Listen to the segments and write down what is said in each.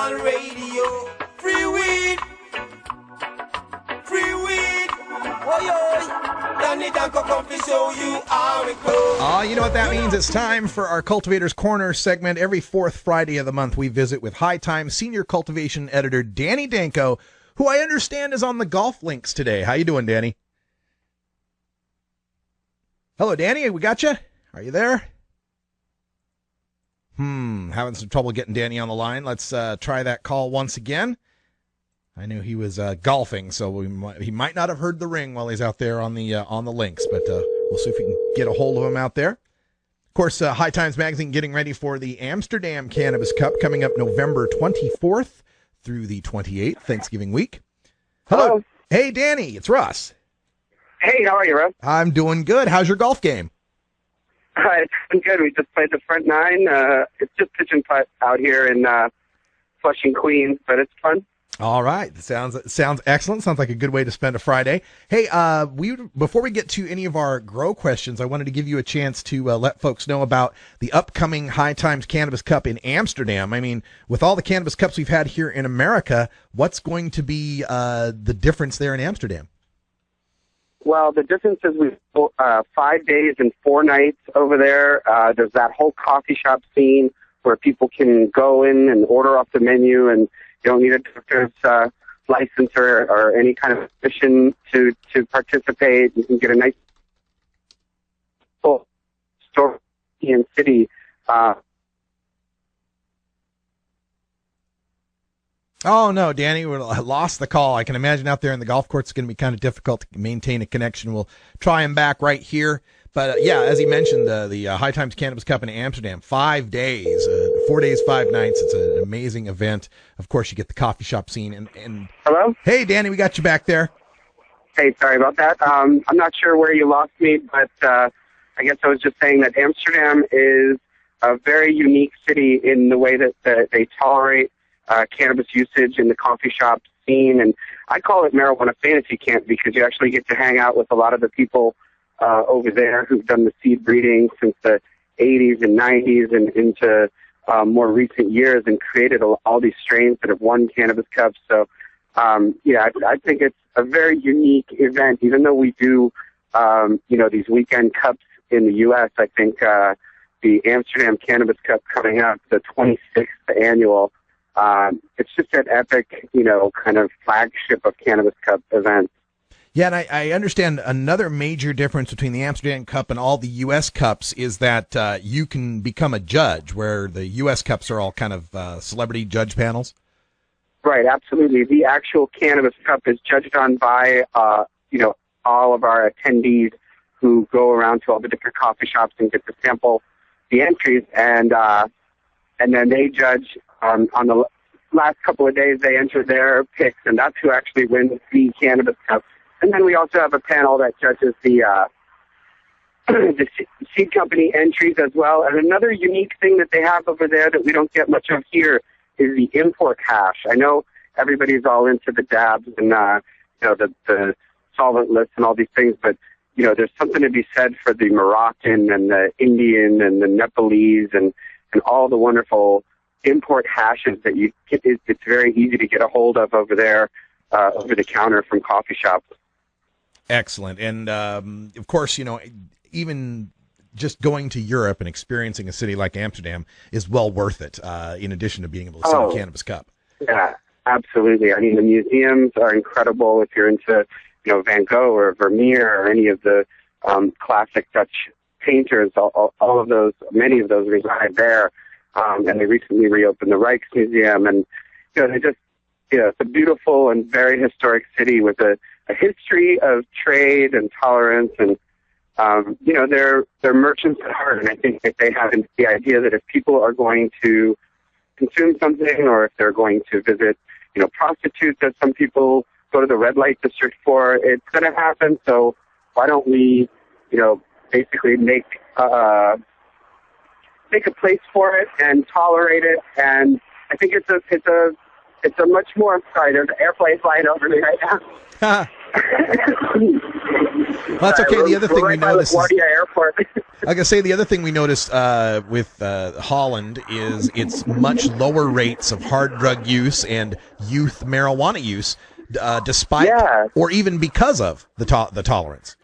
on radio. Free weed. Free weed. Oi, oi. Danny Danko come to show you how it goes. You know what that means? It's time for our Cultivator's Corner segment. Every fourth Friday of the month, we visit with High Times Senior Cultivation Editor Danny Danko, who I understand is on the golf links today. How you doing, Danny? Hello, Danny. We got you? Are you there? Having some trouble getting Danny on the line. Let's try that call once again. I knew he was golfing, so he might not have heard the ring while he's out there on the links, but we'll see if we can get a hold of him out there. Of course, High Times Magazine getting ready for the Amsterdam Cannabis Cup coming up November 24th through the 28th, Thanksgiving week. Hello. Hey, Danny, it's Russ. Hey, how are you, Russ? I'm doing good. How's your golf game? It's been good. We just played the front nine. It's just pitch and putt out here in Flushing, Queens, but it's fun. All right. Sounds excellent. Sounds like a good way to spend a Friday. Hey, before we get to any of our grow questions, I wanted to give you a chance to let folks know about the upcoming High Times Cannabis Cup in Amsterdam. I mean, with all the cannabis cups we've had here in America, what's going to be the difference there in Amsterdam? Well, the difference is we 5 days and 4 nights over there. There's that whole coffee shop scene where people can go in and order off the menu, and you don't need a doctor's license or any kind of permission to participate. You can get a nice full store in city. Oh, no, Danny, we lost the call. I can imagine out there in the golf course it's going to be kind of difficult to maintain a connection. We'll try him back right here. But, yeah, as he mentioned, the High Times Cannabis Cup in Amsterdam, 5 days, 4 days, 5 nights. It's an amazing event. Of course, you get the coffee shop scene. And Hello? Hey, Danny, we got you back there. Hey, sorry about that. I'm not sure where you lost me, but I guess I was just saying that Amsterdam is a very unique city in the way that they tolerate cannabis usage in the coffee shop scene. And I call it marijuana fantasy camp because you actually get to hang out with a lot of the people over there who've done the seed breeding since the 80s and 90s and into more recent years and created all these strains that have won cannabis cups. So, I think it's a very unique event. Even though we do, these weekend cups in the U.S., I think the Amsterdam Cannabis Cup coming up, the 26th annual, it's just an epic, kind of flagship of Cannabis Cup events. Yeah, and I understand another major difference between the Amsterdam Cup and all the U.S. Cups is that you can become a judge, where the U.S. Cups are all kind of celebrity judge panels. Right, absolutely. The actual Cannabis Cup is judged on by, all of our attendees who go around to all the different coffee shops and get to sample the entries, and then they judge on the last couple of days. They enter their picks, and that's who actually wins the Cannabis Cup. And then we also have a panel that judges the seed company entries as well. And another unique thing that they have over there that we don't get much of here is the import hash. I know everybody's all into the dabs and the solvent lists and all these things, but there's something to be said for the Moroccan and the Indian and the Nepalese and all the wonderful import hashes that you get. It's very easy to get a hold of over there, over the counter from coffee shops. Excellent. And, of course, even just going to Europe and experiencing a city like Amsterdam is well worth it, in addition to being able to see the Cannabis Cup. Yeah, absolutely. I mean, the museums are incredible if you're into, Van Gogh or Vermeer or any of the classic Dutch painters. All of those, many of those reside there. And they recently reopened the Rijksmuseum. And, they just, it's a beautiful and very historic city with a history of trade and tolerance, and they're merchants at heart. And I think that they have the idea that if people are going to consume something, or if they're going to visit, prostitutes, as some people go to the red light district for, it's going to happen. So why don't we, basically make a place for it and tolerate it? And I think it's a much more, sorry, there's an airplane flying over me right now. Well, that's okay. The other thing we noticed is Like I say, the other thing we noticed with Holland is its much lower rates of hard drug use and youth marijuana use, despite or even because of the tolerance.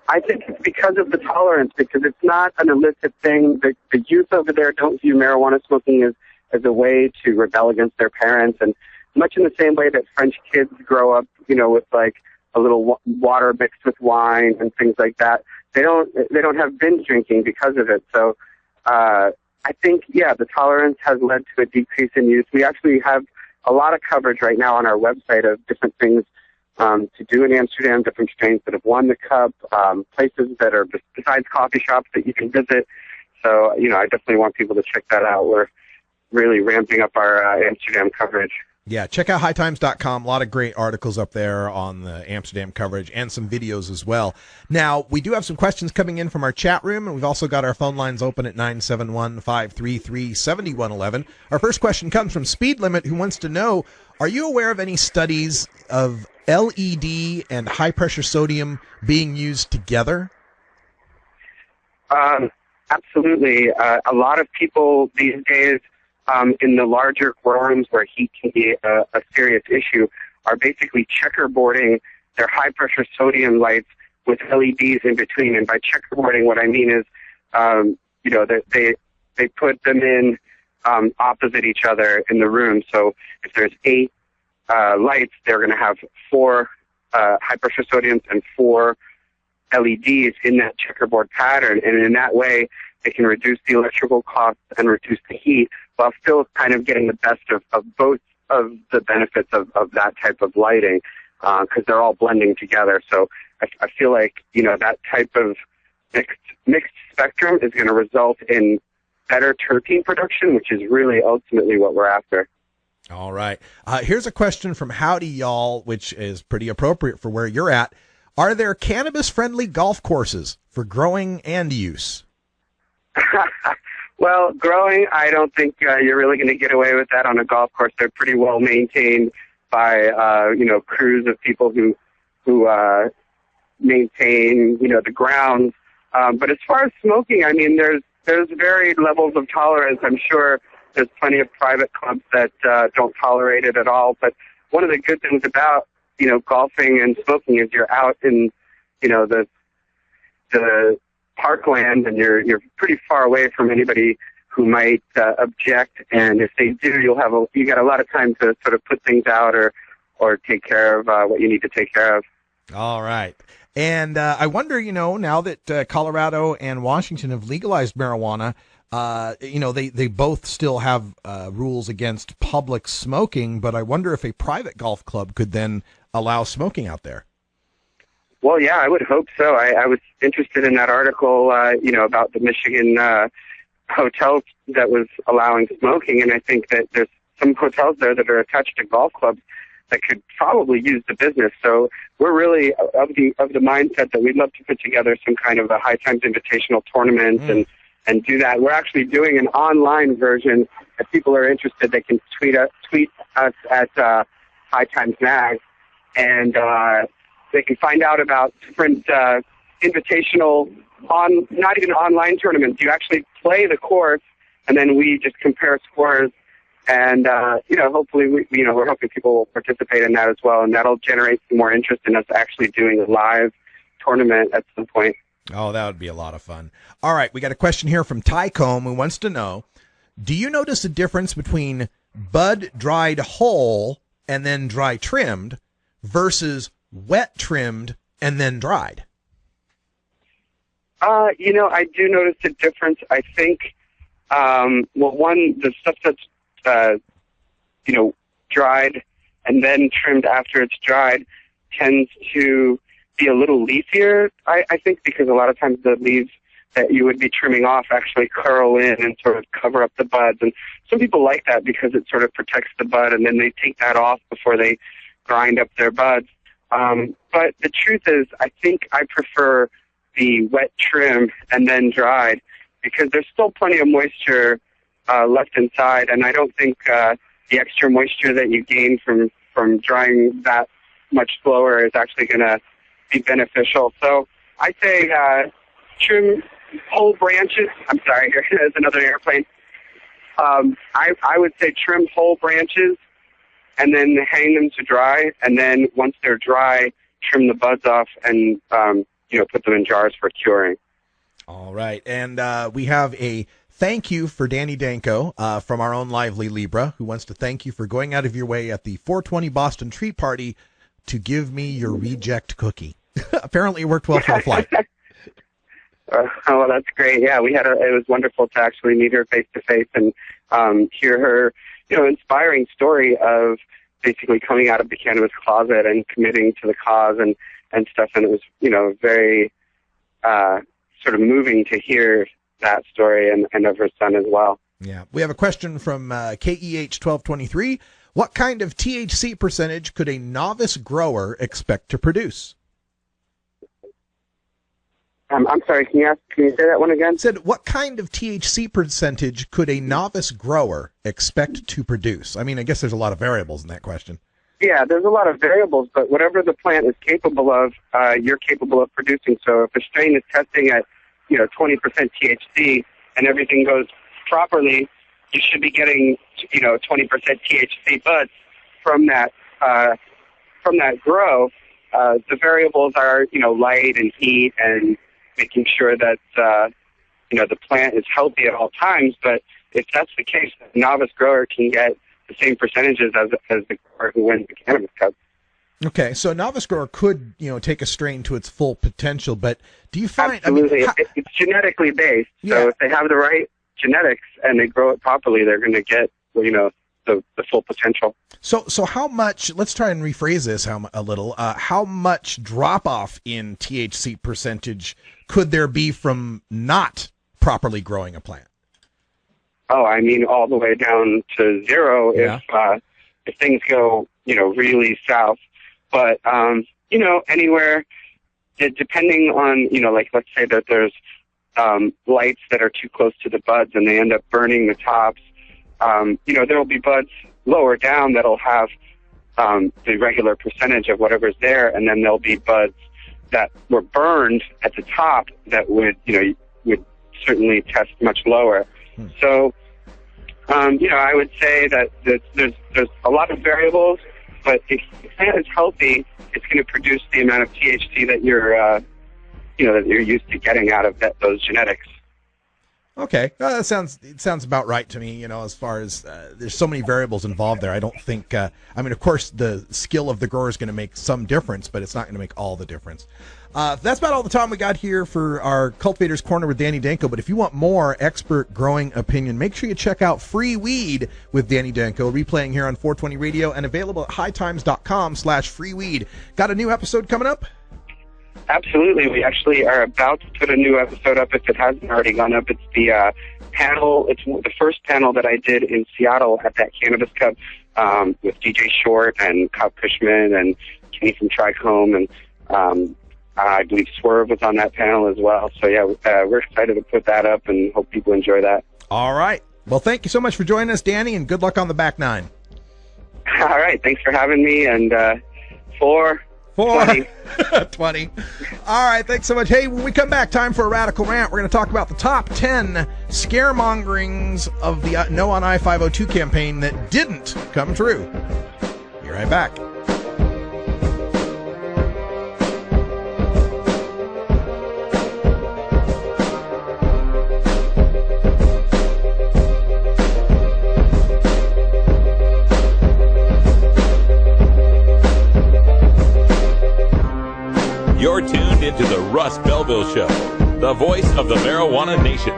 I think it's because of the tolerance, because it's not an illicit thing. The youth over there don't view marijuana smoking as a way to rebel against their parents, and much in the same way that French kids grow up, with like a little water mixed with wine and things like that. They don't have binge drinking because of it. So I think, the tolerance has led to a decrease in use. We actually have a lot of coverage right now on our website of different things to do in Amsterdam, different strains that have won the cup, places that are besides coffee shops that you can visit. So, I definitely want people to check that out. We're really ramping up our Amsterdam coverage. Yeah, check out hightimes.com. A lot of great articles up there on the Amsterdam coverage and some videos as well. Now, we do have some questions coming in from our chat room, and we've also got our phone lines open at 971-533-7111. Our first question comes from Speed Limit, who wants to know, are you aware of any studies of LED and high-pressure sodium being used together? Absolutely. A lot of people these days in the larger grow rooms where heat can be a serious issue are basically checkerboarding their high-pressure sodium lights with LEDs in between. And by checkerboarding, what I mean is, that they put them in opposite each other in the room. So if there's 8 lights, they're going to have 4 high-pressure sodiums and 4 LEDs in that checkerboard pattern. And in that way, they can reduce the electrical costs and reduce the heat while still kind of getting the best of both of the benefits of that type of lighting, because they're all blending together. So I feel like, that type of mixed spectrum is going to result in better terpene production, which is really ultimately what we're after. All right. Here's a question from Howdy Y'all, which is pretty appropriate for where you're at. Are there cannabis-friendly golf courses for growing and use? Well, growing, I don't think you're really going to get away with that on a golf course. They're pretty well maintained by, crews of people who maintain, the grounds. But as far as smoking, I mean, there's varied levels of tolerance. I'm sure there's plenty of private clubs that don't tolerate it at all. But one of the good things about, golfing and smoking is you're out in, the parkland, and you're pretty far away from anybody who might object. And if they do, you got a lot of time to sort of put things out or take care of what you need to take care of. All right. And I wonder, now that Colorado and Washington have legalized marijuana, they both still have rules against public smoking, but I wonder if a private golf club could then allow smoking out there. Well, yeah, I would hope so. I was interested in that article, about the Michigan hotel that was allowing smoking, and I think that there's some hotels there that are attached to golf clubs that could probably use the business. So we're really of the mindset that we'd love to put together some kind of a High Times Invitational tournament and do that. We're actually doing an online version. If people are interested, they can tweet us at High Times Mag, and they can find out about different invitational, not even online tournaments. You actually play the course, and then we just compare scores. And hopefully, we're hoping people will participate in that as well, and that'll generate some more interest in us actually doing a live tournament at some point. Oh, that would be a lot of fun. All right, we got a question here from Tycombe, who wants to know, do you notice a difference between bud dried whole and then dry trimmed versus wet trimmed and then dried? I do notice a difference. I think, the stuff that's, dried and then trimmed after it's dried tends to be a little leafier, I think, because a lot of times the leaves that you would be trimming off actually curl in and sort of cover up the buds. And some people like that because it sort of protects the bud, and then they take that off before they grind up their buds. But the truth is, I think I prefer the wet trim and then dried because there's still plenty of moisture left inside, and I don't think the extra moisture that you gain from drying that much slower is actually going to be beneficial. So I say trim whole branches. I'm sorry, here's another airplane. I would say trim whole branches and then hang them to dry. And then once they're dry, trim the buds off and, put them in jars for curing. All right. And we have a thank you for Danny Danko from our own Lively Libra, who wants to thank you for going out of your way at the 420 Boston Tree Party to give me your reject cookie. Apparently it worked well for the flight. Well, that's great. Yeah, it was wonderful to actually meet her face to face and hear her, inspiring story of basically coming out of the cannabis closet and committing to the cause and stuff. And it was, very sort of moving to hear that story and of her son as well. Yeah. We have a question from KEH 1223. What kind of THC percentage could a novice grower expect to produce? I'm sorry, can you say that one again? Said, what kind of THC percentage could a novice grower expect to produce? I mean, I guess there's a lot of variables in that question. Yeah, there's a lot of variables, but whatever the plant is capable of, you're capable of producing. So if a strain is testing at, 20% THC and everything goes properly, you should be getting, 20% THC buds from that grow. The variables are, light and heat and making sure that, the plant is healthy at all times. But if that's the case, a novice grower can get the same percentages as the grower who wins the Cannabis Cup. Okay, so a novice grower could, take a strain to its full potential, but do you find... Absolutely. It's genetically based. Yeah. So if they have the right genetics and they grow it properly, they're going to get, the full potential. So how much, let's try and rephrase this a little, how much drop-off in THC percentage could there be from not properly growing a plant? Oh, I mean, all the way down to zero if things go, really south. But, anywhere, depending on, let's say that there's lights that are too close to the buds and they end up burning the tops, there will be buds lower down that'll have the regular percentage of whatever's there, and then there'll be buds that were burned at the top that would certainly test much lower. So, I would say that there's a lot of variables, but if the plant is healthy, it's going to produce the amount of THC that you're used to getting out of those genetics. Okay, it sounds about right to me. As far as there's so many variables involved there, I don't think. Of course, the skill of the grower is going to make some difference, but it's not going to make all the difference. That's about all the time we got here for our Cultivator's Corner with Danny Danko. But if you want more expert growing opinion, make sure you check out Free Weed with Danny Danko, replaying here on 420 Radio and available at hightimes.com/freeweed. Got a new episode coming up? Absolutely. We actually are about to put a new episode up if it hasn't already gone up. It's the panel. It's the first panel that I did in Seattle at that Cannabis Cup with DJ Short and Kyle Cushman and Kenny from Trichome. And I believe Swerve was on that panel as well. So, yeah, we're excited to put that up and hope people enjoy that. All right. Well, thank you so much for joining us, Danny, and good luck on the back nine. All right. Thanks for having me. And 20. All right, thanks so much. Hey, when we come back, time for a Radical Rant. We're going to talk about the top 10 scaremongerings of the No on I-502 campaign that didn't come true. Be right back. You're tuned into the Russ Belville Show, the voice of the marijuana nation.